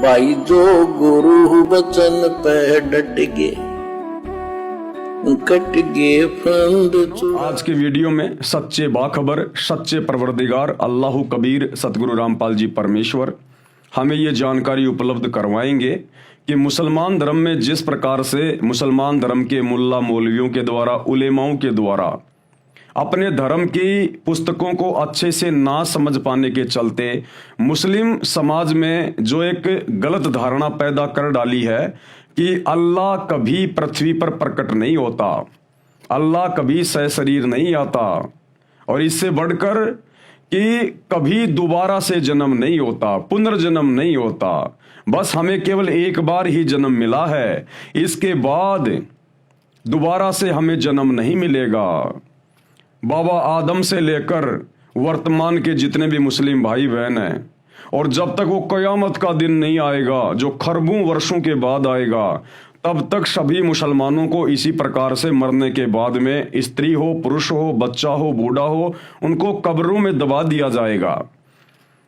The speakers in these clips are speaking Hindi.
भाई जो गुरु बचन पे डट गए कट गए फंद। आज के वीडियो में सच्चे बाखबर सच्चे परवरदिगार अल्लाह कबीर सतगुरु रामपाल जी परमेश्वर हमें ये जानकारी उपलब्ध करवाएंगे कि मुसलमान धर्म में जिस प्रकार से मुसलमान धर्म के मुल्ला मौलवियों के द्वारा उलेमाओं के द्वारा अपने धर्म की पुस्तकों को अच्छे से ना समझ पाने के चलते मुस्लिम समाज में जो एक गलत धारणा पैदा कर डाली है कि अल्लाह कभी पृथ्वी पर प्रकट नहीं होता, अल्लाह कभी सशरीर नहीं आता, और इससे बढ़कर कि कभी दोबारा से जन्म नहीं होता, पुनर्जन्म नहीं होता, बस हमें केवल एक बार ही जन्म मिला है, इसके बाद दोबारा से हमें जन्म नहीं मिलेगा। बाबा आदम से लेकर वर्तमान के जितने भी मुस्लिम भाई बहन हैं, और जब तक वो कयामत का दिन नहीं आएगा जो खरबों वर्षों के बाद आएगा, तब तक सभी मुसलमानों को इसी प्रकार से मरने के बाद में स्त्री हो, पुरुष हो, बच्चा हो, बूढ़ा हो, उनको कब्रों में दबा दिया जाएगा।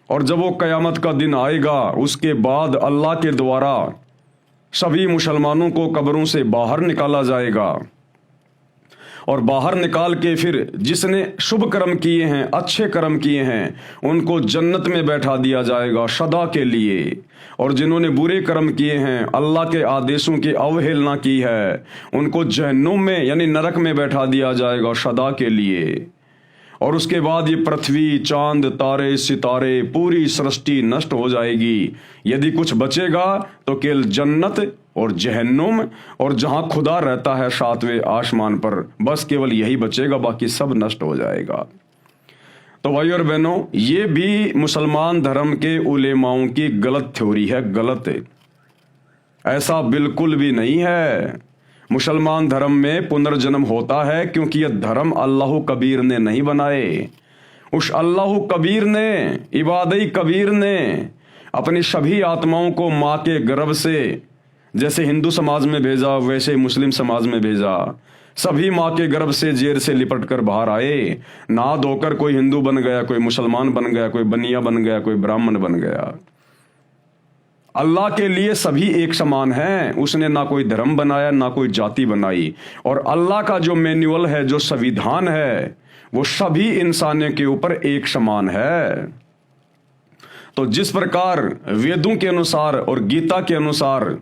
और जब वो कयामत का दिन आएगा उसके बाद अल्लाह के द्वारा सभी मुसलमानों को कब्रों से बाहर निकाला जाएगा, और बाहर निकाल के फिर जिसने शुभ कर्म किए हैं, अच्छे कर्म किए हैं, उनको जन्नत में बैठा दिया जाएगा सदा के लिए, और जिन्होंने बुरे कर्म किए हैं, अल्लाह के आदेशों की अवहेलना की है, उनको जहन्नुम में यानी नरक में बैठा दिया जाएगा सदा के लिए। और उसके बाद ये पृथ्वी, चांद, तारे, सितारे, पूरी सृष्टि नष्ट हो जाएगी। यदि कुछ बचेगा तो केवल जन्नत और जहन्नुम, और जहां खुदा रहता है सातवें आसमान पर, बस केवल यही बचेगा, बाकी सब नष्ट हो जाएगा। तो भाई और बहनों, ये भी मुसलमान धर्म के उलेमाओं की गलत थ्योरी है, गलत है। ऐसा बिल्कुल भी नहीं है। मुसलमान धर्म में पुनर्जन्म होता है क्योंकि यह धर्म अल्लाह कबीर ने नहीं बनाए। उस अल्लाह कबीर ने, इबादई कबीर ने अपनी सभी आत्माओं को माँ के गर्भ से, जैसे हिंदू समाज में भेजा वैसे मुस्लिम समाज में भेजा। सभी माँ के गर्भ से जेर से लिपट कर बाहर आए, नहा धोकर कोई हिंदू बन गया, कोई मुसलमान बन गया, कोई बनिया बन गया, कोई ब्राह्मण बन गया। अल्लाह के लिए सभी एक समान हैं। उसने ना कोई धर्म बनाया, ना कोई जाति बनाई, और अल्लाह का जो मैनुअल है, जो संविधान है, वो सभी इंसानों के ऊपर एक समान है। तो जिस प्रकार वेदों के अनुसार और गीता के अनुसार,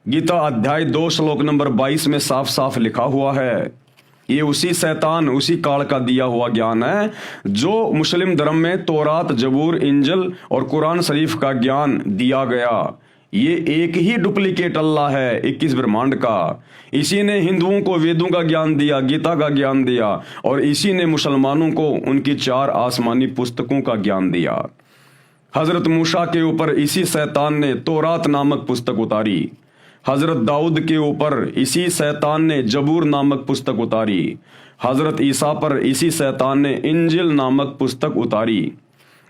गीता अध्याय 2 श्लोक नंबर 22 में साफ साफ लिखा हुआ है, ये उसी शैतान, उसी काल का दिया हुआ ज्ञान है जो मुस्लिम धर्म में तौरात, जबूर, इंजल और कुरान शरीफ का ज्ञान दिया गया। ये एक ही डुप्लीकेट अल्लाह है 21 ब्रह्मांड का। इसी ने हिंदुओं को वेदों का ज्ञान दिया, गीता का ज्ञान दिया, और इसी ने मुसलमानों को उनकी 4 आसमानी पुस्तकों का ज्ञान दिया। हजरत मूसा के ऊपर इसी शैतान ने तौरात नामक पुस्तक उतारी, हजरत दाऊद के ऊपर इसी शैतान ने जबूर नामक पुस्तक उतारी, हजरत ईसा पर इसी शैतान ने इंजिल नामक पुस्तक उतारी,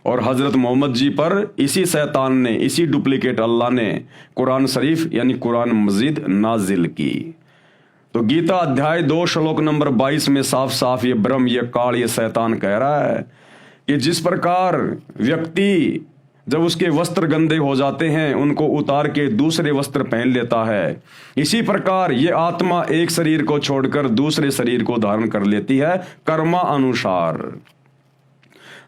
और हजरत मोहम्मद जी पर इसी शैतान ने, इसी डुप्लीकेट अल्लाह ने कुरान शरीफ यानी कुरान मजीद नाजिल की। तो गीता अध्याय 2 श्लोक नंबर 22 में साफ साफ ये ब्रह्म, ये काल, ये शैतान कह रहा है कि जिस प्रकार व्यक्ति जब उसके वस्त्र गंदे हो जाते हैं उनको उतार के दूसरे वस्त्र पहन लेता है, इसी प्रकार ये आत्मा एक शरीर को छोड़कर दूसरे शरीर को धारण कर लेती है कर्मा अनुसार।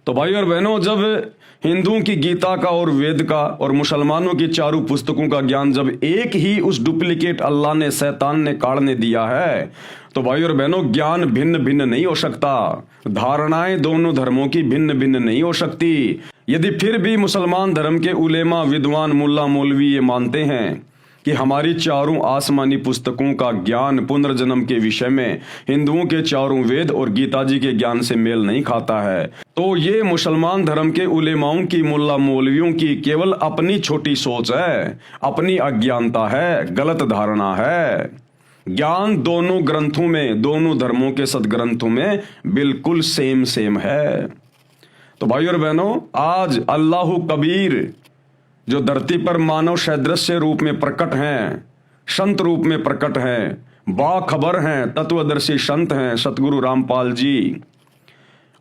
तो भाई और बहनों, जब हिंदुओं की गीता का और वेद का और मुसलमानों की 4 पुस्तकों का ज्ञान जब एक ही उस डुप्लीकेट अल्लाह ने, शैतान ने, काल ने दिया है, तो भाई और बहनों, ज्ञान भिन्न भिन्न नहीं हो सकता, धारणाएं दोनों धर्मों की भिन्न भिन्न नहीं हो सकती। यदि फिर भी मुसलमान धर्म के उलेमा, विद्वान, मुल्ला, मौलवी ये मानते हैं कि हमारी 4 आसमानी पुस्तकों का ज्ञान पुनर्जन्म के विषय में हिंदुओं के 4 वेद और गीता जी के ज्ञान से मेल नहीं खाता है, तो ये मुसलमान धर्म के उलेमाओं की, मुल्ला मौलवियों की केवल अपनी छोटी सोच है, अपनी अज्ञानता है, गलत धारणा है। ज्ञान दोनों ग्रंथों में, दोनों धर्मों के सदग्रंथों में बिल्कुल सेम है। तो भाई और बहनों, आज अल्लाह कबीर जो धरती पर मानव सदृश्य रूप में प्रकट हैं, संत रूप में प्रकट हैं, बाखबर हैं, तत्वदर्शी संत हैं सतगुरु रामपाल जी,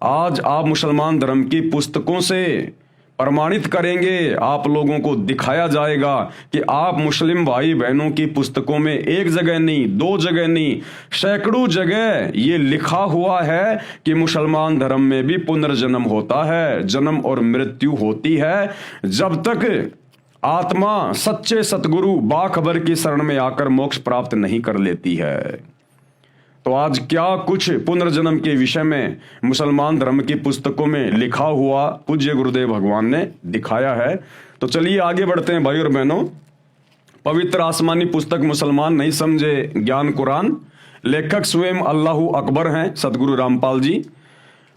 आज आप मुसलमान धर्म की पुस्तकों से प्रमाणित करेंगे, आप लोगों को दिखाया जाएगा कि आप मुस्लिम भाई बहनों की पुस्तकों में एक जगह नहीं, दो जगह नहीं, सैकड़ों जगह ये लिखा हुआ है कि मुसलमान धर्म में भी पुनर्जन्म होता है, जन्म और मृत्यु होती है, जब तक आत्मा सच्चे सतगुरु बाखबर की शरण में आकर मोक्ष प्राप्त नहीं कर लेती है। तो आज क्या कुछ पुनर्जन्म के विषय में मुसलमान धर्म की पुस्तकों में लिखा हुआ पूज्य गुरुदेव भगवान ने दिखाया है। तो चलिए आगे बढ़ते हैं भाई और बहनों। पवित्र आसमानी पुस्तक मुसलमान नहीं समझे ज्ञान कुरान, लेखक स्वयं अल्लाह अकबर हैं सतगुरु रामपाल जी।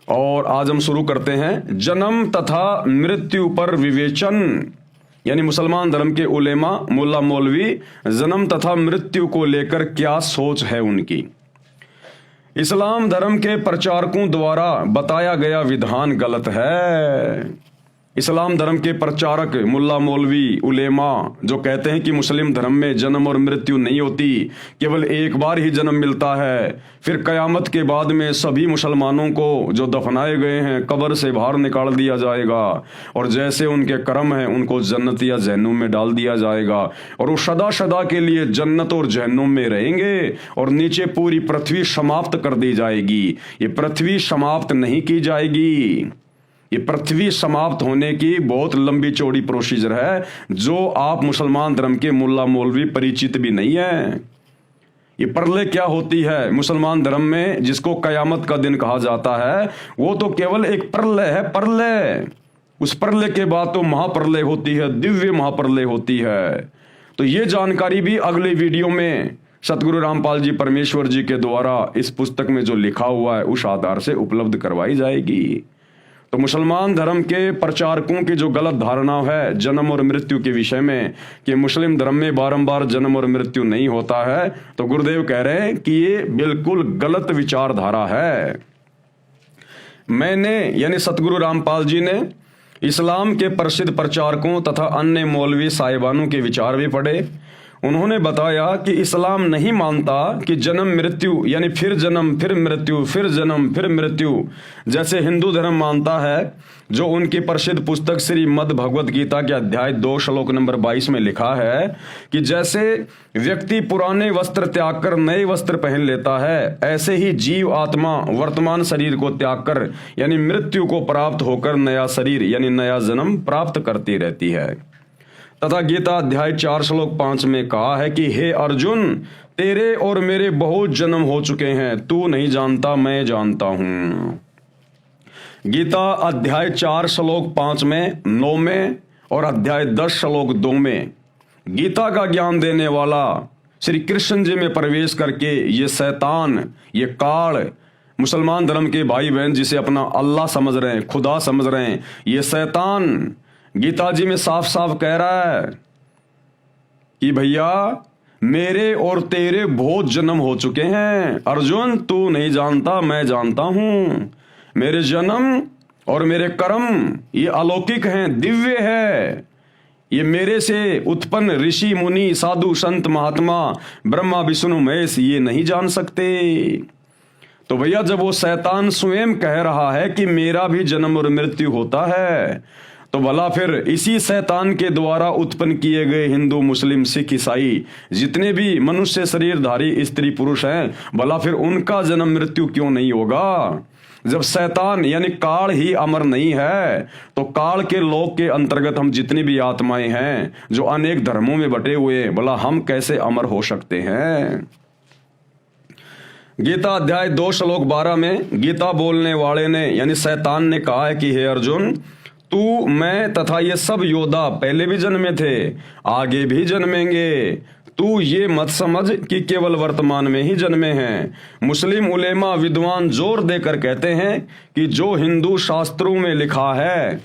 और आज हम शुरू करते हैं जन्म तथा मृत्यु पर विवेचन, यानी मुसलमान धर्म के उलेमा मुल्ला मौलवी जन्म तथा मृत्यु को लेकर क्या सोच है उनकी। इस्लाम धर्म के प्रचारकों द्वारा बताया गया विधान गलत है। इस्लाम धर्म के प्रचारक मुल्ला मौलवी उलेमा जो कहते हैं कि मुस्लिम धर्म में जन्म और मृत्यु नहीं होती, केवल एक बार ही जन्म मिलता है, फिर कयामत के बाद में सभी मुसलमानों को जो दफनाए गए हैं कब्र से बाहर निकाल दिया जाएगा और जैसे उनके कर्म हैं उनको जन्नत या जहन्नुम में डाल दिया जाएगा और वो सदा सदा के लिए जन्नत और जहन्नुम में रहेंगे और नीचे पूरी पृथ्वी समाप्त कर दी जाएगी। ये पृथ्वी समाप्त नहीं की जाएगी। ये पृथ्वी समाप्त होने की बहुत लंबी चौड़ी प्रोसीजर है जो आप मुसलमान धर्म के मुल्ला मौलवी परिचित भी नहीं है। ये प्रलय क्या होती है मुसलमान धर्म में, जिसको कयामत का दिन कहा जाता है, वो तो केवल एक प्रलय है, प्रलय। उस प्रलय के बाद तो महाप्रलय होती है, दिव्य महाप्रलय होती है। तो ये जानकारी भी अगले वीडियो में सतगुरु रामपाल जी परमेश्वर जी के द्वारा इस पुस्तक में जो लिखा हुआ है उस आधार से उपलब्ध करवाई जाएगी। तो मुसलमान धर्म के प्रचारकों की जो गलत धारणा है जन्म और मृत्यु के विषय में कि मुस्लिम धर्म में बारंबार जन्म और मृत्यु नहीं होता है, तो गुरुदेव कह रहे हैं कि ये बिल्कुल गलत विचारधारा है। मैंने यानी सतगुरु रामपाल जी ने इस्लाम के प्रसिद्ध प्रचारकों तथा अन्य मौलवी साहिबानों के विचार भी पढ़े। उन्होंने बताया कि इस्लाम नहीं मानता कि जन्म मृत्यु यानी फिर जन्म फिर मृत्यु फिर जन्म फिर मृत्यु जैसे हिंदू धर्म मानता है, जो उनकी प्रसिद्ध पुस्तक श्रीमद् भगवत गीता के अध्याय 2 श्लोक नंबर 22 में लिखा है कि जैसे व्यक्ति पुराने वस्त्र त्याग कर नए वस्त्र पहन लेता है, ऐसे ही जीव आत्मा वर्तमान शरीर को त्याग कर यानी मृत्यु को प्राप्त होकर नया शरीर यानी नया जन्म प्राप्त करती रहती है। तथा गीता अध्याय 4 श्लोक 5 में कहा है कि हे अर्जुन, तेरे और मेरे बहुत जन्म हो चुके हैं, तू नहीं जानता मैं जानता हूं। गीता अध्याय 4 श्लोक 5 में 9 में और अध्याय 10 श्लोक 2 में गीता का ज्ञान देने वाला श्री कृष्ण जी में प्रवेश करके ये शैतान, ये काल, मुसलमान धर्म के भाई बहन जिसे अपना अल्लाह समझ रहे हैं, खुदा समझ रहे हैं, ये शैतान गीता जी में साफ साफ कह रहा है कि भैया मेरे और तेरे बहुत जन्म हो चुके हैं अर्जुन, तू नहीं जानता मैं जानता हूं। मेरे जन्म और मेरे कर्म ये अलौकिक हैं, दिव्य है। ये मेरे से उत्पन्न ऋषि मुनि साधु संत महात्मा ब्रह्मा विष्णु महेश ये नहीं जान सकते। तो भैया जब वो शैतान स्वयं कह रहा है कि मेरा भी जन्म और मृत्यु होता है, तो भला फिर इसी शैतान के द्वारा उत्पन्न किए गए हिंदू मुस्लिम सिख ईसाई जितने भी मनुष्य शरीरधारी स्त्री पुरुष हैं, भला फिर उनका जन्म मृत्यु क्यों नहीं होगा? जब शैतान यानी काल ही अमर नहीं है, तो काल के लोक के अंतर्गत हम जितनी भी आत्माएं हैं जो अनेक धर्मों में बटे हुए, भला हम कैसे अमर हो सकते हैं? गीता अध्याय 2 श्लोक 12 में गीता बोलने वाले ने यानी शैतान ने कहा है कि हे अर्जुन, तू मैं तथा ये सब योद्धा पहले भी जन्मे थे, आगे भी जन्मेंगे। तू ये मत समझ कि केवल वर्तमान में ही जन्मे हैं। मुस्लिम उलेमा विद्वान जोर देकर कहते हैं कि जो हिंदू शास्त्रों में लिखा है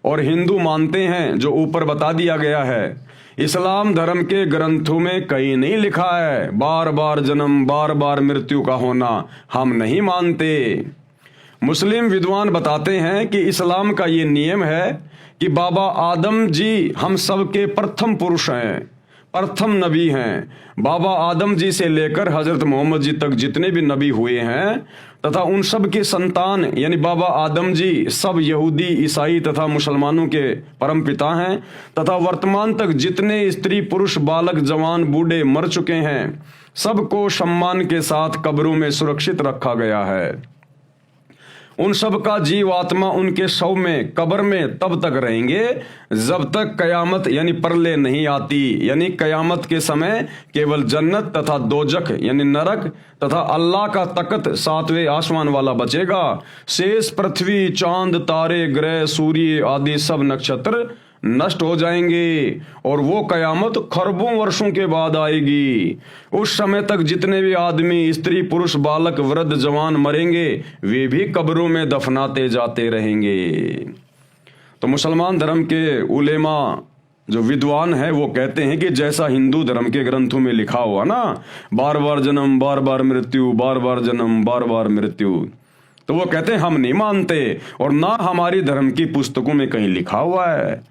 और हिंदू मानते हैं, जो ऊपर बता दिया गया है, इस्लाम धर्म के ग्रंथों में कहीं नहीं लिखा है बार बार जन्म बार बार मृत्यु का होना, हम नहीं मानते। मुस्लिम विद्वान बताते हैं कि इस्लाम का ये नियम है कि बाबा आदम जी हम सब के प्रथम पुरुष हैं, प्रथम नबी हैं। बाबा आदम जी से लेकर हजरत मोहम्मद जी तक जितने भी नबी हुए हैं तथा उन सब के संतान यानी बाबा आदम जी सब यहूदी, ईसाई तथा मुसलमानों के परम पिता हैं तथा वर्तमान तक जितने स्त्री, पुरुष, बालक, जवान, बूढ़े मर चुके हैं सबको सम्मान के साथ कब्रों में सुरक्षित रखा गया है। उन सब का जीव आत्मा उनके शव में कब्र में तब तक रहेंगे जब तक कयामत यानी प्रलय नहीं आती। यानी कयामत के समय केवल जन्नत तथा दोजख यानी नरक तथा अल्लाह का तख्त 7वें आसमान वाला बचेगा। शेष पृथ्वी, चांद, तारे, ग्रह, सूर्य आदि सब नक्षत्र नष्ट हो जाएंगे और वो कयामत खरबों वर्षों के बाद आएगी। उस समय तक जितने भी आदमी, स्त्री, पुरुष, बालक, वृद्ध, जवान मरेंगे वे भी कब्रों में दफनाते जाते रहेंगे। तो मुसलमान धर्म के उलेमा जो विद्वान है वो कहते हैं कि जैसा हिंदू धर्म के ग्रंथों में लिखा हुआ ना, बार बार जन्म, बार बार मृत्यु, बार बार जन्म, बार बार मृत्यु, तो वो कहते हैं हम नहीं मानते और ना हमारी धर्म की पुस्तकों में कहीं लिखा हुआ है।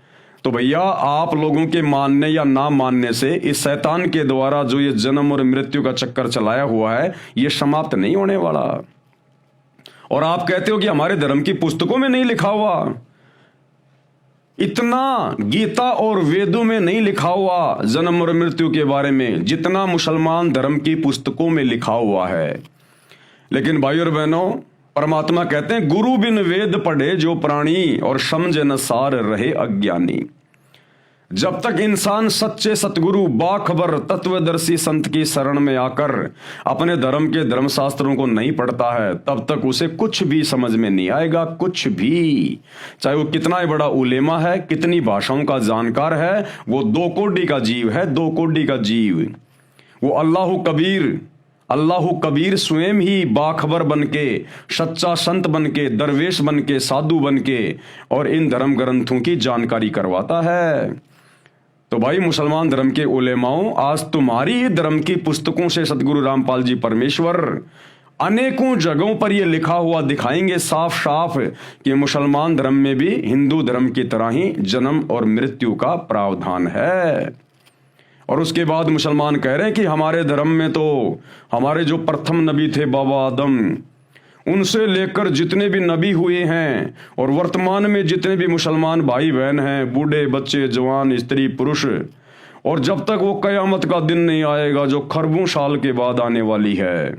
तो भैया आप लोगों के मानने या ना मानने से इस शैतान के द्वारा जो ये जन्म और मृत्यु का चक्कर चलाया हुआ है ये समाप्त नहीं होने वाला। और आप कहते हो कि हमारे धर्म की पुस्तकों में नहीं लिखा हुआ। इतना गीता और वेदों में नहीं लिखा हुआ जन्म और मृत्यु के बारे में जितना मुसलमान धर्म की पुस्तकों में लिखा हुआ है। लेकिन भाई और बहनों, परमात्मा कहते हैं गुरु बिन वेद पढ़े जो प्राणी और समझे न सार रहे अज्ञानी। जब तक इंसान सच्चे सतगुरु, बाखबर, तत्वदर्शी संत की शरण में आकर अपने धर्म के धर्मशास्त्रों को नहीं पढ़ता है तब तक उसे कुछ भी समझ में नहीं आएगा, कुछ भी। चाहे वो कितना ही बड़ा उलेमा है, कितनी भाषाओं का जानकार है, वो 2 कोटि का जीव है, 2 कोटि का जीव। वो अल्लाह कबीर स्वयं ही बाखबर बनके, सच्चा संत बनके, दरवेश बनके, साधु बनके और इन धर्म ग्रंथों की जानकारी करवाता है। तो भाई मुसलमान धर्म के उलेमाओं, आज तुम्हारी ही धर्म की पुस्तकों से सतगुरु रामपाल जी परमेश्वर अनेकों जगहों पर यह लिखा हुआ दिखाएंगे साफ साफ कि मुसलमान धर्म में भी हिंदू धर्म की तरह ही जन्म और मृत्यु का प्रावधान है। और उसके बाद मुसलमान कह रहे हैं कि हमारे धर्म में तो हमारे जो प्रथम नबी थे बाबा आदम, उनसे लेकर जितने भी नबी हुए हैं और वर्तमान में जितने भी मुसलमान भाई बहन हैं, बूढ़े, बच्चे, जवान, स्त्री, पुरुष, और जब तक वो कयामत का दिन नहीं आएगा जो खरबों साल के बाद आने वाली है,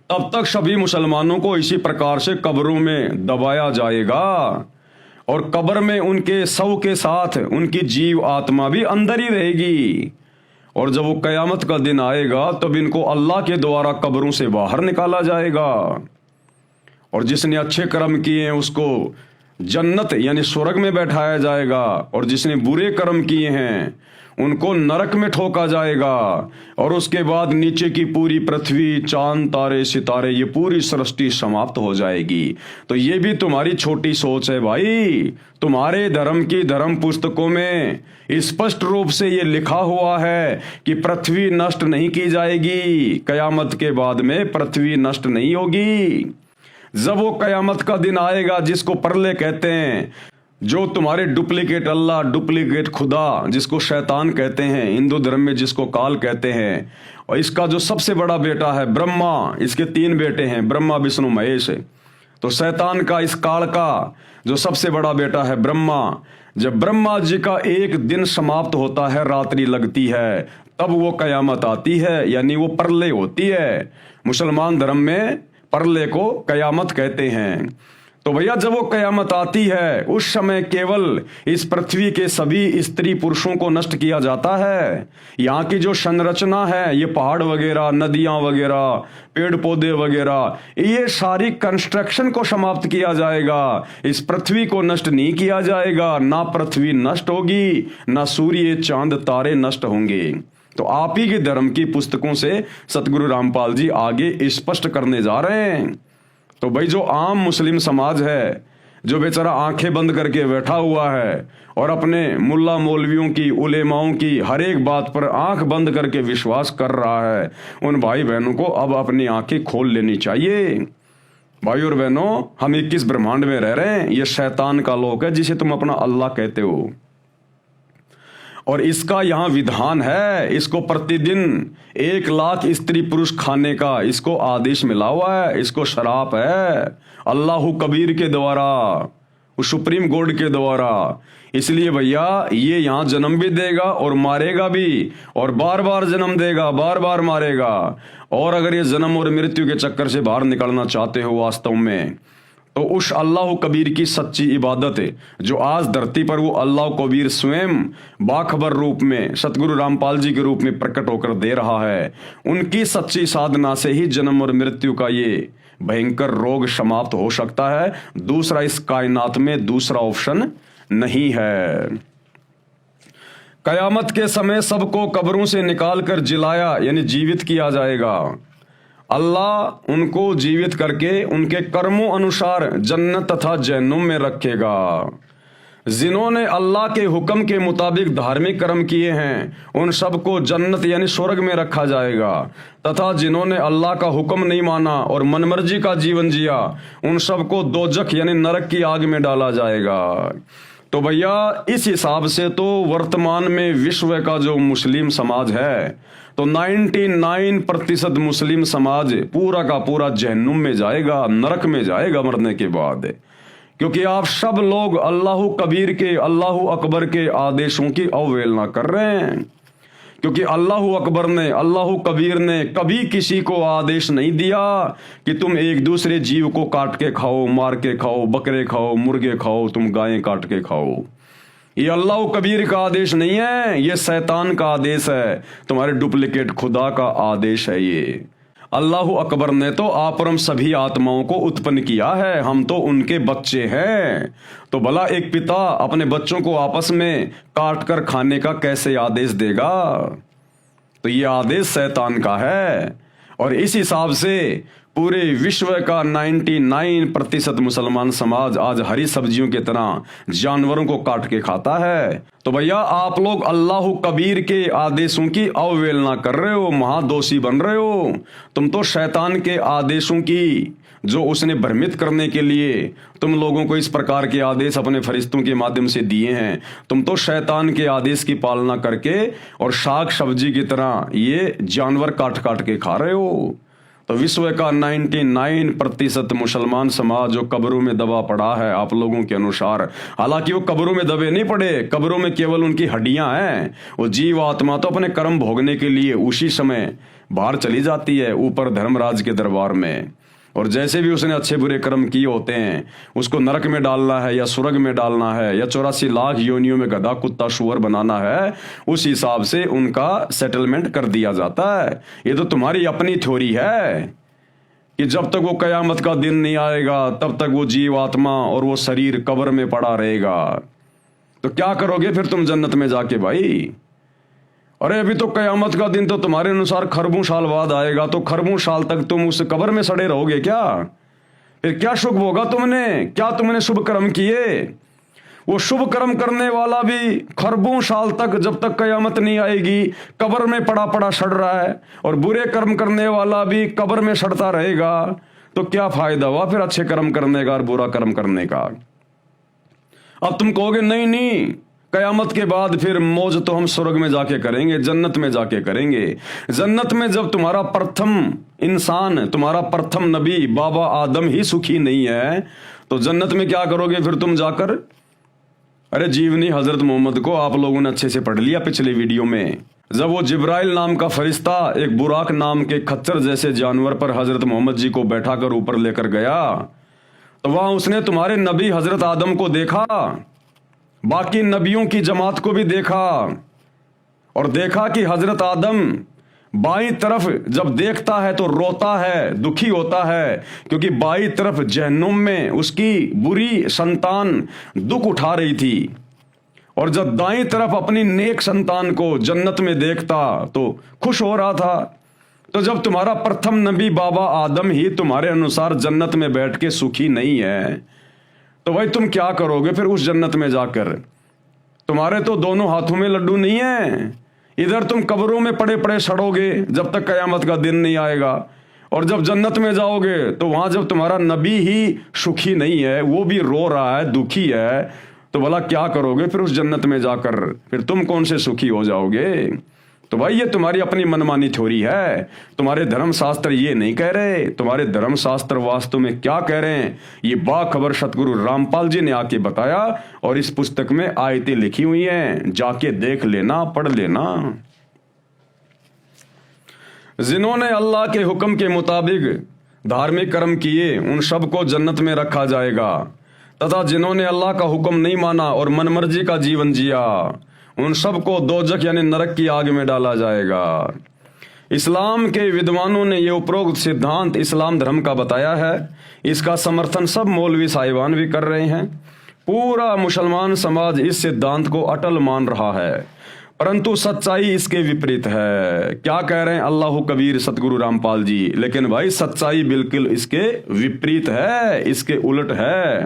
तब तक सभी मुसलमानों को इसी प्रकार से कब्रों में दबाया जाएगा और कब्र में उनके शव के साथ उनकी जीव आत्मा भी अंदर ही रहेगी। और जब वो कयामत का दिन आएगा तब इनको अल्लाह के द्वारा कब्रों से बाहर निकाला जाएगा और जिसने अच्छे कर्म किए हैं उसको जन्नत यानी स्वर्ग में बैठाया जाएगा और जिसने बुरे कर्म किए हैं उनको नरक में ठोका जाएगा। और उसके बाद नीचे की पूरी पृथ्वी, चांद, तारे, सितारे, ये पूरी सृष्टि समाप्त हो जाएगी। तो ये भी तुम्हारी छोटी सोच है भाई। तुम्हारे धर्म की धर्म पुस्तकों में स्पष्ट रूप से ये लिखा हुआ है कि पृथ्वी नष्ट नहीं की जाएगी, कयामत के बाद में पृथ्वी नष्ट नहीं होगी। जब वो कयामत का दिन आएगा जिसको प्रलय कहते हैं, जो तुम्हारे डुप्लीकेट अल्लाह, डुप्लीकेट खुदा जिसको शैतान कहते हैं, हिंदू धर्म में जिसको काल कहते हैं, और इसका जो सबसे बड़ा बेटा है ब्रह्मा, इसके 3 बेटे हैं ब्रह्मा, विष्णु, महेश। तो शैतान का, इस काल का जो सबसे बड़ा बेटा है ब्रह्मा, जब ब्रह्मा जी का एक दिन समाप्त होता है, रात्रि लगती है, तब वो कयामत आती है, यानी वो प्रलय होती है। मुसलमान धर्म में प्रलय को कयामत कहते हैं। तो भैया जब वो कयामत आती है उस समय केवल इस पृथ्वी के सभी स्त्री पुरुषों को नष्ट किया जाता है। यहाँ की जो संरचना है, ये पहाड़ वगैरह, नदियां वगैरह, पेड़ पौधे वगैरह, ये सारी कंस्ट्रक्शन को समाप्त किया जाएगा। इस पृथ्वी को नष्ट नहीं किया जाएगा। ना पृथ्वी नष्ट होगी, ना सूर्य, चांद, तारे नष्ट होंगे। तो आप ही के धर्म की पुस्तकों से सतगुरु रामपाल जी आगे स्पष्ट करने जा रहे हैं। तो भाई जो आम मुस्लिम समाज है, जो बेचारा आंखें बंद करके बैठा हुआ है और अपने मुल्ला मौलवियों की, उलेमाओं की हर एक बात पर आंख बंद करके विश्वास कर रहा है, उन भाई बहनों को अब अपनी आंखें खोल लेनी चाहिए। भाई और बहनों, हम 21 ब्रह्मांड में रह रहे हैं। ये शैतान का लोक है जिसे तुम अपना अल्लाह कहते हो। और इसका यहाँ विधान है, इसको प्रतिदिन 1 लाख स्त्री पुरुष खाने का इसको आदेश मिला हुआ है, इसको शराप है अल्लाह कबीर के द्वारा, उस सुप्रीम कोर्ट के द्वारा। इसलिए भैया ये यहाँ जन्म भी देगा और मारेगा भी, और बार बार जन्म देगा, बार बार मारेगा। और अगर ये जन्म और मृत्यु के चक्कर से बाहर निकलना चाहते हो वास्तव में, तो उस अल्लाह कबीर की सच्ची इबादत है जो आज धरती पर वो अल्लाह कबीर स्वयं बाखबर रूप में सतगुरु रामपाल जी के रूप में प्रकट होकर दे रहा है, उनकी सच्ची साधना से ही जन्म और मृत्यु का ये भयंकर रोग समाप्त हो सकता है। दूसरा इस कायनात में दूसरा ऑप्शन नहीं है। कयामत के समय सबको कब्रों से निकालकर जिलाया यानी जीवित किया जाएगा। अल्लाह उनको जीवित करके उनके कर्मों अनुसार जन्नत तथा जहन्नुम में रखेगा। जिन्होंने अल्लाह के हुक्म के मुताबिक धार्मिक कर्म किए हैं उन सबको जन्नत यानी स्वर्ग में रखा जाएगा, तथा जिन्होंने अल्लाह का हुक्म नहीं माना और मनमर्जी का जीवन जिया उन सबको दोजख यानी नरक की आग में डाला जाएगा। तो भैया इस हिसाब से तो वर्तमान में विश्व का जो मुस्लिम समाज है तो 99% मुस्लिम समाज पूरा का पूरा जहन्नुम में जाएगा, नरक में जाएगा मरने के बाद, क्योंकि आप सब लोग अल्लाह कबीर के, अल्लाह अकबर के आदेशों की अवहेलना कर रहे हैं। क्योंकि अल्लाह अकबर ने, अल्लाह कबीर ने कभी किसी को आदेश नहीं दिया कि तुम एक दूसरे जीव को काट के खाओ, मार के खाओ, बकरे खाओ, मुर्गे खाओ, तुम गायें काट के खाओ। ये अल्लाह कबीर का आदेश नहीं है, ये शैतान का आदेश है, तुम्हारे डुप्लीकेट खुदा का आदेश है। ये अल्लाह अकबर ने तो आप और हम सभी आत्माओं को उत्पन्न किया है, हम तो उनके बच्चे हैं। तो भला एक पिता अपने बच्चों को आपस में काट कर खाने का कैसे आदेश देगा? तो ये आदेश शैतान का है। और इस हिसाब से पूरे विश्व का 99% मुसलमान समाज आज हरी सब्जियों की तरह जानवरों को काट के खाता है। तो भैया आप लोग अल्लाह कबीर के आदेशों की अवहेलना कर रहे हो, महादोषी बन रहे हो। तुम तो शैतान के आदेशों की, जो उसने भ्रमित करने के लिए तुम लोगों को इस प्रकार के आदेश अपने फरिश्तों के माध्यम से दिए हैं, तुम तो शैतान के आदेश की पालना करके और शाक सब्जी की तरह ये जानवर काट काट के खा रहे हो। तो विश्व का 99% मुसलमान समाज जो कब्रों में दबा पड़ा है आप लोगों के अनुसार, हालांकि वो कब्रों में दबे नहीं पड़े, कब्रों में केवल उनकी हड्डियां हैं। वो जीव आत्मा तो अपने कर्म भोगने के लिए उसी समय बाहर चली जाती है ऊपर धर्मराज के दरबार में, और जैसे भी उसने अच्छे बुरे कर्म किए होते हैं उसको नरक में डालना है या स्वर्ग में डालना है या 84 लाख योनियों में गधा कुत्ता शुअर बनाना है, उस हिसाब से उनका सेटलमेंट कर दिया जाता है। ये तो तुम्हारी अपनी थ्योरी है कि जब तक वो कयामत का दिन नहीं आएगा तब तक वो जीव आत्मा और वो शरीर कब्र में पड़ा रहेगा। तो क्या करोगे फिर तुम जन्नत में जाके भाई? अरे अभी तो कयामत का दिन तो तुम्हारे अनुसार खरबों साल बाद आएगा, तो खरबों साल तक तुम उस कब्र में सड़े रहोगे क्या? फिर क्या शुभ होगा तुमने? क्या तुमने शुभ कर्म किए? वो शुभ कर्म करने वाला भी खरबों साल तक, जब तक कयामत नहीं आएगी, कब्र में पड़ा पड़ा सड़ रहा है, और बुरे कर्म करने वाला भी कब्र में सड़ता रहेगा। तो क्या फायदा हुआ फिर अच्छे कर्म करने का और बुरा कर्म करने का? अब तुम कहोगे नहीं नहीं, कयामत के बाद फिर मौज तो हम स्वर्ग में जाके करेंगे, जन्नत में जाके करेंगे। जन्नत में जब तुम्हारा प्रथम इंसान, तुम्हारा प्रथम नबी बाबा आदम ही सुखी नहीं है, तो जन्नत में क्या करोगे फिर तुम जाकर? अरे जीवनी हजरत मोहम्मद को आप लोगों ने अच्छे से पढ़ लिया पिछले वीडियो में। जब वो जिब्राइल नाम का फरिश्ता एक बुराक नाम के खच्चर जैसे जानवर पर हजरत मोहम्मद जी को बैठाकर ऊपर लेकर गया, तो वहां उसने तुम्हारे नबी हजरत आदम को देखा, बाकी नबियों की जमात को भी देखा, और देखा कि हजरत आदम बाईं तरफ जब देखता है तो रोता है, दुखी होता है, क्योंकि बाईं तरफ जहन्नुम में उसकी बुरी संतान दुख उठा रही थी, और जब दाईं तरफ अपनी नेक संतान को जन्नत में देखता तो खुश हो रहा था। तो जब तुम्हारा प्रथम नबी बाबा आदम ही तुम्हारे अनुसार जन्नत में बैठ के सुखी नहीं है, तो भाई तुम क्या करोगे फिर उस जन्नत में जाकर? तुम्हारे तो दोनों हाथों में लड्डू नहीं है, इधर तुम कब्रों में पड़े पड़े सड़ोगे जब तक कयामत का दिन नहीं आएगा, और जब जन्नत में जाओगे तो वहां जब तुम्हारा नबी ही सुखी नहीं है, वो भी रो रहा है, दुखी है, तो भला क्या करोगे फिर उस जन्नत में जाकर? फिर तुम कौन से सुखी हो जाओगे? तो भाई ये तुम्हारी अपनी मनमानी थ्योरी है। तुम्हारे धर्मशास्त्र ये नहीं कह रहे। तुम्हारे धर्मशास्त्र वास्तव में क्या कह रहे हैं ये बाखबर सतगुरु रामपाल जी ने आके बताया, और इस पुस्तक में आयतें लिखी हुई हैं, जाके देख लेना, पढ़ लेना। जिन्होंने अल्लाह के हुक्म के मुताबिक धार्मिक कर्म किए उन सबको जन्नत में रखा जाएगा, तथा जिन्होंने अल्लाह का हुक्म नहीं माना और मनमर्जी का जीवन जिया उन सबको दोजख यानी नरक की आग में डाला जाएगा। इस्लाम के विद्वानों ने यह उपरोक्त सिद्धांत इस्लाम धर्म का बताया है। इसका समर्थन सब मौलवी साहिबान भी कर रहे हैं। पूरा मुसलमान समाज इस सिद्धांत को अटल मान रहा है, परंतु सच्चाई इसके विपरीत है। क्या कह रहे हैं अल्लाह कबीर सतगुरु रामपाल जी? लेकिन भाई सच्चाई बिल्कुल इसके विपरीत है, इसके उलट है।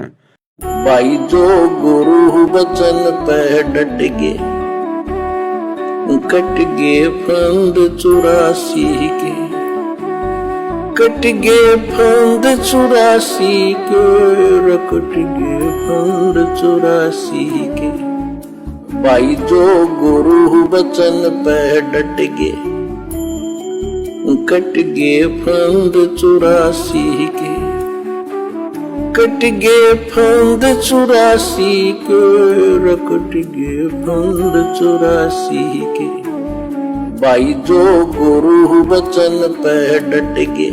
भाई जो गुरु बचन पे डट गे, कट गे फंद 84 के, कट गे फंद 84 के, कट गे फंद 84 के। भाई जो गुरु बचन पे डट गे, कट गे फंद 84 के, कट गे फंद 84 के, कट गे फंद 84 के। भाई जो गुरु बचन पे डट गे,